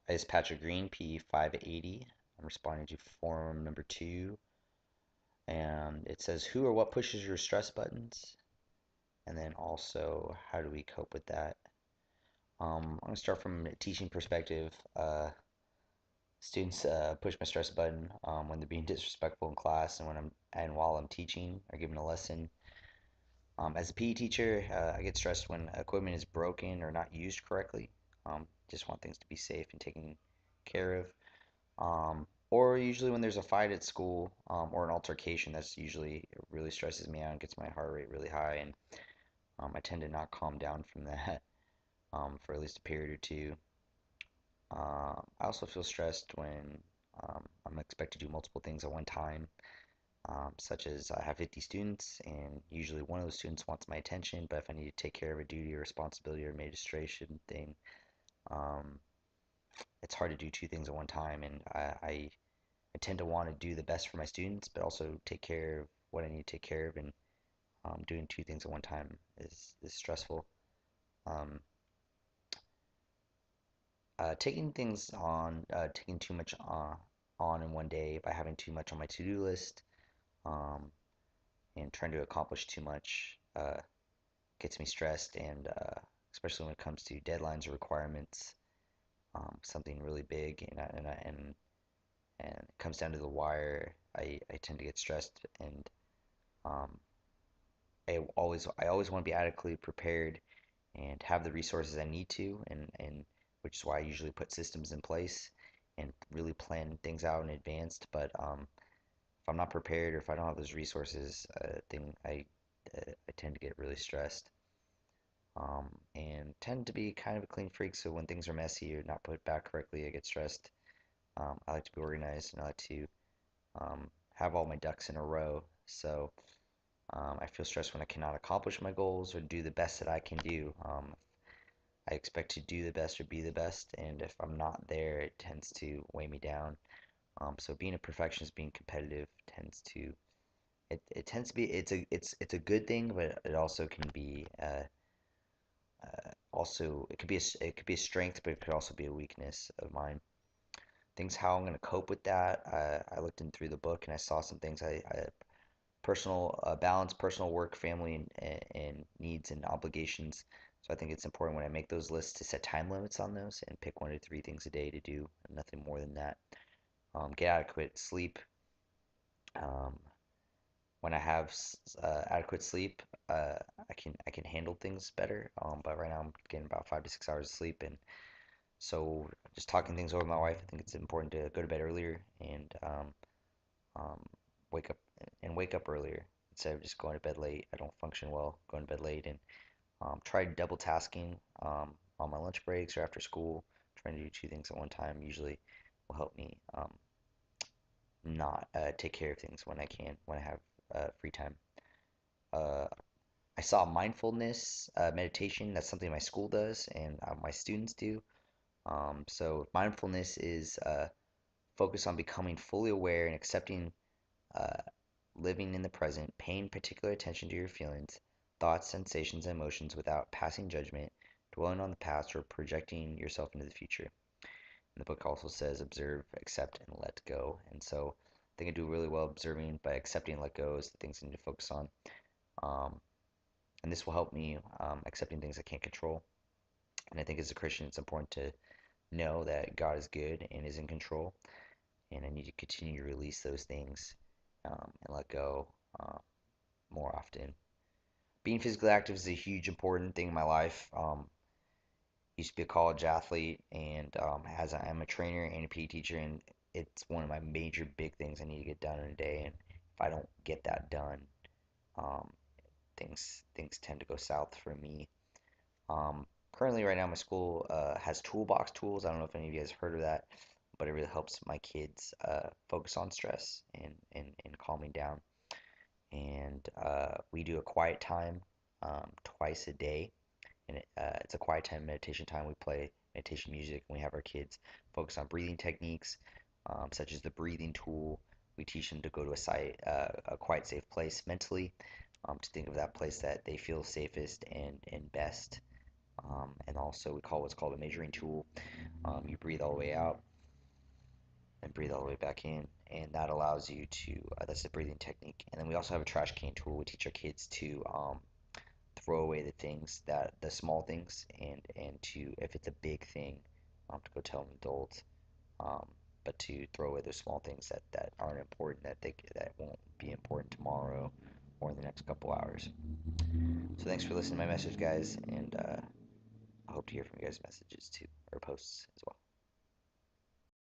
It's Patrick Green, PE 580. I'm responding to form number 2, and it says, who or what pushes your stress buttons? And then also, how do we cope with that? I'm going to start from a teaching perspective. Students push my stress button when they're being disrespectful in class and while I'm teaching or giving a lesson. As a PE teacher, I get stressed when equipment is broken or not used correctly. Just want things to be safe and taken care of. Or usually when there's a fight at school, or an altercation, that's usually it really stresses me out and gets my heart rate really high, and I tend to not calm down from that for at least a period or two. I also feel stressed when I'm expected to do multiple things at one time, such as I have 50 students, and usually one of those students wants my attention, but if I need to take care of a duty or responsibility or administration thing, um, it's hard to do two things at one time, and I tend to want to do the best for my students, but also take care of what I need to take care of, and doing two things at one time is stressful. Um, taking too much on in one day by having too much on my to-do list, um, and trying to accomplish too much gets me stressed, and especially when it comes to deadlines or requirements, something really big, and it comes down to the wire, I tend to get stressed, and um, I always want to be adequately prepared and have the resources I need to, and which is why I usually put systems in place and really plan things out in advance. But if I'm not prepared or if I don't have those resources, then I tend to get really stressed, and tend to be kind of a clean freak. So when things are messy or not put back correctly, I get stressed. I like to be organized, and I like to have all my ducks in a row. So I feel stressed when I cannot accomplish my goals or do the best that I can do. I expect to do the best or be the best, and if I'm not there, it tends to weigh me down. So being a perfectionist, being competitive, it tends to be it's a good thing, but it also can be also it could be a strength, but it could also be a weakness of mine. Things how I'm going to cope with that. I looked in through the book and I saw some things. I personal balance, personal work, family, and needs and obligations. So I think it's important when I make those lists to set time limits on those and pick 1 to 3 things a day to do, and nothing more than that. Get adequate sleep. Um, when I have adequate sleep, I can handle things better. But right now I'm getting about 5 to 6 hours of sleep, and so just talking things over with my wife, I think it's important to go to bed earlier and um, wake up wake up earlier instead of just going to bed late. I don't function well going to bed late, and try double tasking on my lunch breaks or after school. Trying to do two things at one time usually will help me not take care of things when I can when I have free time. Uh, I saw mindfulness meditation. That's something my school does and my students do. So mindfulness is focus on becoming fully aware and accepting uh, living in the present, paying particular attention to your feelings, thoughts, sensations, and emotions without passing judgment, dwelling on the past, or projecting yourself into the future. And the book also says observe, accept, and let go. And so I think I do really well observing by accepting and let go is the things I need to focus on. Um, and this will help me accepting things I can't control. And I think as a Christian, it's important to know that God is good and is in control. And I need to continue to release those things and let go more often. Being physically active is a huge important thing in my life. Used to be a college athlete, and as I am a trainer and a PE teacher, and it's one of my major big things I need to get done in a day. And if I don't get that done, um, things tend to go south for me. Currently, right now, my school has toolbox tools. I don't know if any of you guys heard of that, but it really helps my kids focus on stress and calming down. And we do a quiet time twice a day, and it's a quiet time meditation time. We play meditation music, and we have our kids focus on breathing techniques, such as the breathing tool. We teach them to go to a quiet, safe place mentally, to think of that place that they feel safest and best. And also we call what's called a measuring tool. You breathe all the way out and breathe all the way back in, and that allows you to. That's the breathing technique. And then we also have a trash can tool. We teach our kids to throw away the things that the small things, and to if it's a big thing, to go tell an adult. Um, but to throw away those small things that aren't important, that won't be important tomorrow or in the next couple hours. So thanks for listening to my message, guys, and I hope to hear from you guys' messages too, or posts as well.